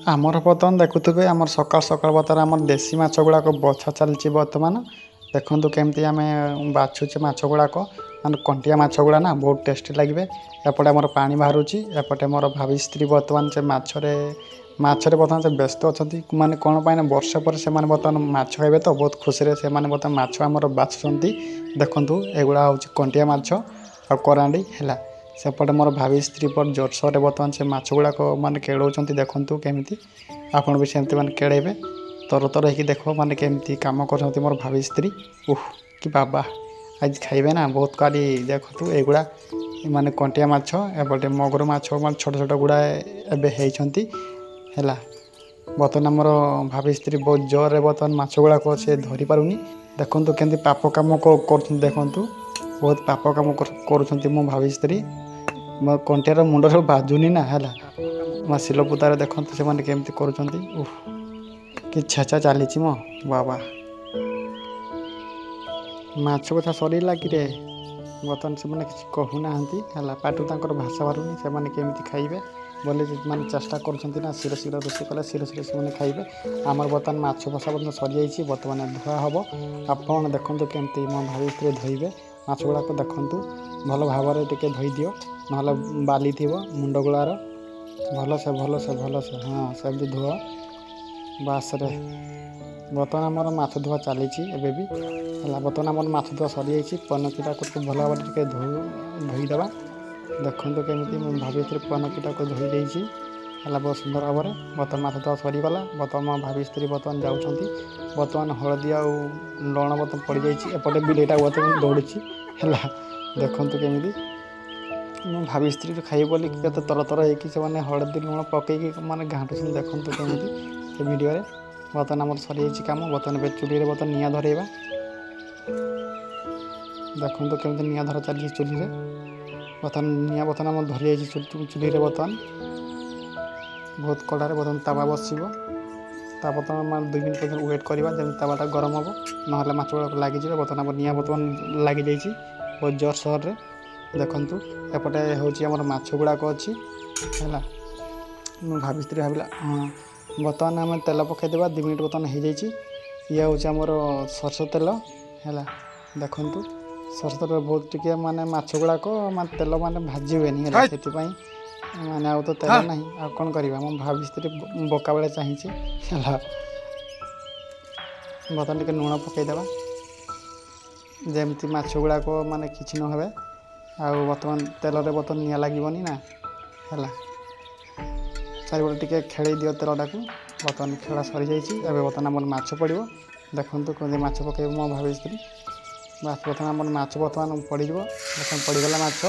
आमर बर्तमान देखुवे आम सकाल सकाल बर्तमान आम देसी माछ गुड़ाक बछा चलती बर्तमान देखु केमती आम बाछुचे माछ गुड़ाक मान कंटिया माछ गुड़ा ना बहुत टेस्टी लगे। एपटे आम पा बाहर एपटे मोर भाभी स्त्री बर्तमान से मछरे बर्तमान से व्यस्त अच्छा माने कौन पाई वर्षा पर से बर्तमान माछ खाइबे तो बहुत खुशी से बर्तमान माछ आमर बाछुंट देखु एगुड़ा हूँ कंटिया माछ आ करांडी है सेपटे मोर भाभी स्त्री पर जोरसोर बर्तमान से माछ गुड़ाक मैंने केड़ौंट देखु केमी आपड़ भी सेमती मैंने केड़े तर तर हो देख मैंने केमती कम कर मोर भाभी स्त्री उह कि बाबा आज खाइबे ना बहुत काली देखु एगुड़ा माने कंटिया माछ एपटे मगर माछ छोट छोट गुड़ा एवं है बर्तमान आमर भाभी स्त्री बहुत जोर बर्तमान माछ गुड़ाक से धरी पारुनी देखु केमती पाप कम कर देखु बहुत पाप कम कर मो भाभी स्त्री मो कंटियार मुंड सब बाजुनी ना है मो शिलपुतार देखते से केमती कर कि छेचा चली मो बाबा माछ कथा सरला कि बर्तमान से किसी कहूना है पाटू तर भाषा बाहरुनी से केमती खाइबे बोले मैंने चेष्टा कर शीर शीर रोषे कले शीर शीर से खाइबे आमर बर्तमान माछ बसा बर्तमान सरी जाइए बर्तमान धुआ हम आपड़ देखते केमती मो भाभी स्त्री धोइबे माछ गुड़ाक देखु भल भाव टे धोई दियो ना बाली थी मुंड गुड़ार भल से हाँ सेमती धुआ बास रे बर्तमान आमर माछ धुआ चली भी है बर्तमान आम माछ धुआ सरी जाइए पनकीटा को भल भाव टे धोईदेवा देखु केमी भाभी स्त्री पनकीटा को धोई देती है बहुत सुंदर भाव में बर्तमान माछ धुआ सरीगला बर्तमान भाभी स्त्री बर्तमान जाऊँगी बर्तमान हलदी आ लुण बर्तमान पड़ जाइए एपटे बिलेटा बर्तमान दौड़ी है देखु केमी मो भाभी स्त्री खाइबे बोली केते तर तर होने हलदी लुण पकईकि माने घाटुन देखु केमी से वीडियो बर्तमान आम सरी कम बर्तमान चूल्हे बर्तमान निआ धरेबा देखु केमी निआ धर चली चूल्हे बर्तमान निआ बर्तमान आम धरी चूल्हे बर्तमान बहुत कड़े बर्तमान तावा बस ता बर्तमान 2 मिनट पर्यटन वेट करवा जमी तावाटा गरम हम ना माछ गुड़ाक लगे बर्तमान निआ बर्तमान लगी जाइए बहुत जोर सोर रे देखु एपटे हूँ आम माछ गुड़ाक अच्छी है भाभी स्त्री भाविला हाँ बर्तमान आम तेल पकईदेवा 2 मिनट बर्तमान हो जाइए ये हूँ आमर सरसों तेल है देखु सरसों तेल बहुत टिके माने माछ गुड़ाक माने तेल माने भाजी हुए से माने आउ तो तेल ना आ कौन करवा मो भाभी स्त्री बका बेले चाहिए है बर्तमान टे लुण पकईदेवा जमती माछ गुड़ाक माने किसी न हे आउ बर्तमान तेल रे बर्तमान निआ लगनी ना है चारिपटे टे खेल दियो तेलटा को बर्तमान खेला सरी जाइए बर्तमान आम माछ पड़ो देखु कमी माछ पकड़ मो भाभी स्त्री बास बर्तमान आम माछ बर्तमान पड़ बर्तमान पड़गला माछ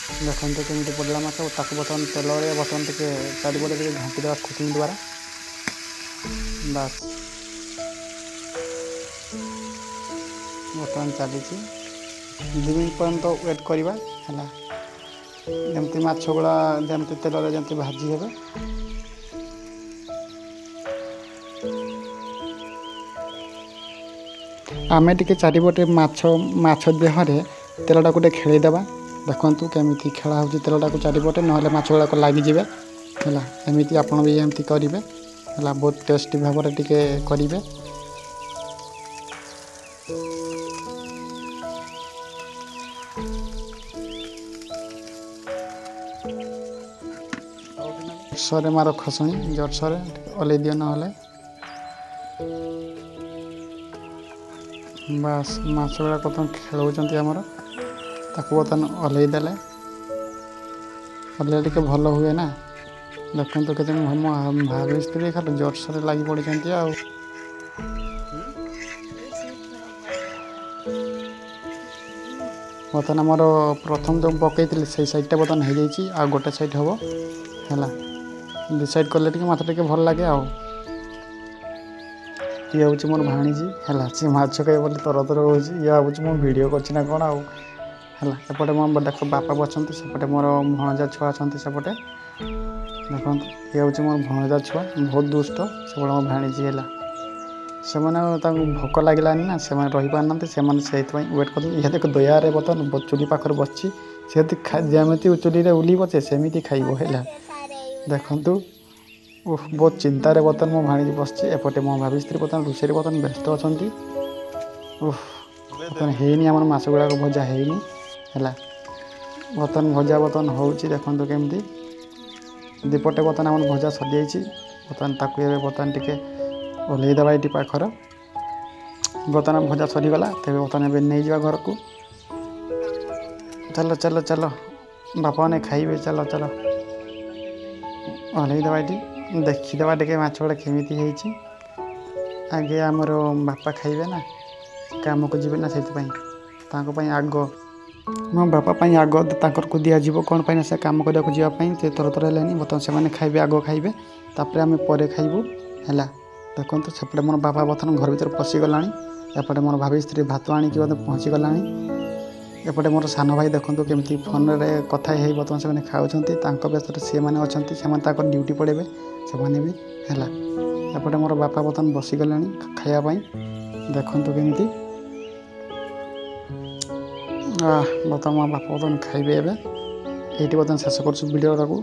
देखते केमी पड़ा माछ बर्तमान तेल बर्तमान टे चारिपटे घाटी देवा खुटनी द्वारा बास बर्तमान चली 2 मिनट पर्यंत वेट करवा है जमती माछ गुड़ा जमती तेल जमती भाजी हे आमे टिके चारिपटे माछ देहरे तेलटा गोटे खेलीदेवा देखु केमी खेला हो तेलटा को चारिपटे ना माछ गुड़ाक लगिजे है एमती आप भी एमती करेंगे है बहुत टेस्टी भाव में टिके करेंगे सरे मार खसुणी जोर सरे ओल्लै दियो ना बास माछ गुड़ाक बर्तमान खेलौंट आमर ताकू बर्तमान ओल्लै देले ओल्लै टिके भल हुए ना देखु के भाभी स्त्री खाली जोर सरे लगी पड़ी आ बर्तमान आमर प्रथम जो पकई से साइडटा बर्तमान हो जाइए आ गोटे साइड हम है डिसाइड कले मत टे भल लगे आ ये हूँ मोर भाणीजी है सी माछ खाई बोली तर तर हो भाई मो भिड करना कौन आउ है एपटे मो देख बापा बच्चा सेपटे मोर भणजा छुआ अच्छा सेपटे देखो ये हूँ मोर भणजा छुआ बहुत दुष्ट सेपटे मो भाणीजी है से भोक लगलानी ना से रही पारना से वेट कर ये देख दयारे बर्तमान चूली पाखे बस जमी चूली उलीब सेमती खाइब है देखु ବହୁତ ଚିନ୍ତାରେ ବର୍ତ୍ତମାନ ମୋ ଭାଣିଜୀ ବସିଛି। ଏପଟେ ମୋ ଭାବି ସ୍ତ୍ରୀ ବର୍ତ୍ତମାନ ରୋଷେଇରେ ବର୍ତ୍ତମାନ ବ୍ୟସ୍ତ ଅଛନ୍ତି। ବର୍ତ୍ତମାନ ହେଇନି ଆମର ମାଛ ଗୁଡ଼ାକ ଭଜା ହେଇନି ହେଲା। ବର୍ତ୍ତମାନ ଭଜା ବର୍ତ୍ତମାନ ହେଉଛି ଦେଖନ୍ତୁ କେମିତି ଦୁଇପଟେ ବର୍ତ୍ତମାନ ଆମର ଭଜା ସରିଯାଇଛି। ବର୍ତ୍ତମାନ ତାକୁ ଏବେ ବର୍ତ୍ତମାନ ଟିକେ ଓହ୍ଲେଇ ଦେବା ଏଇଠି ପାଖର। ବର୍ତ୍ତମାନ ଭଜା ସରିଗଲା ତେବେ ବର୍ତ୍ତମାନ ଏବେ ନେଇଯିବା ଘରକୁ। ଚାଲ ଚାଲ ଚାଲ ବାପାମାନେ ଖାଇବେ ଚାଲ ଚାଲ ଓହ୍ଲେଇ ଦେବା ଏଇଠି ଦେଖିଦେବା ଟିକେ ମାଛ ଗୁଡ଼ା କେମିତି ହେଇଛି। ଆଗେ ଆମର ବାପା ଖାଇବେ ନା କାମକୁ ଯିବେ ନା ସେଥିପାଇଁ ତାଙ୍କ ପାଇଁ ଆଗ ମୋ ବାପା ପାଇଁ ଆଗ ତାଙ୍କରକୁ ଦିଆଯିବ କ'ଣ ପାଇଁ ନା ସେ କାମ କରିବାକୁ ଯିବା ପାଇଁ ସେ ଥର ହେଲେନି। ବର୍ତ୍ତମାନ ସେମାନେ ଖାଇବେ ଆଗ ଖାଇବେ ତାପରେ ଆମେ ପରେ ଖାଇବୁ ହେଲା। ଦେଖନ୍ତୁ ସେପଟେ ମୋର ବାପା ବର୍ତ୍ତମାନ ଘର ଭିତରେ ପଶିଗଲାଣି। ଏପଟେ ମୋର ଭାବି ସ୍ତ୍ରୀ ଭାତ ଆଣିକି ମଧ୍ୟ ପହଞ୍ଚିଗଲାଣି। ଏପଟେ ମୋର ସାନ ଭାଇ ଦେଖନ୍ତୁ କେମିତି ଫୋନ୍ରେ କଥା ହେଇ ବର୍ତ୍ତମାନ ସେମାନେ ଖାଉଛନ୍ତି। ତାଙ୍କ ବ୍ୟସ୍ତରେ ସେମାନେ ଅଛନ୍ତି ସେମାନେ ତାଙ୍କର ଡ୍ୟୁଟି ପଳାଇବେ ସେମାନେ ବି ହେଲା। ଏପଟେ ମୋର ବାପା ବର୍ତ୍ତମାନ ବସିଗଲେଣି ଖାଇବା ପାଇଁ ଦେଖନ୍ତୁ କେମିତି ବର୍ତ୍ତମାନ ମୋ ବାପା ବର୍ତ୍ତମାନ ଖାଇବେ। ଏବେ ଏଇଠି ବର୍ତ୍ତମାନ ଶେଷ କରୁଛୁ ଭିଡ଼ିଓଟାକୁ।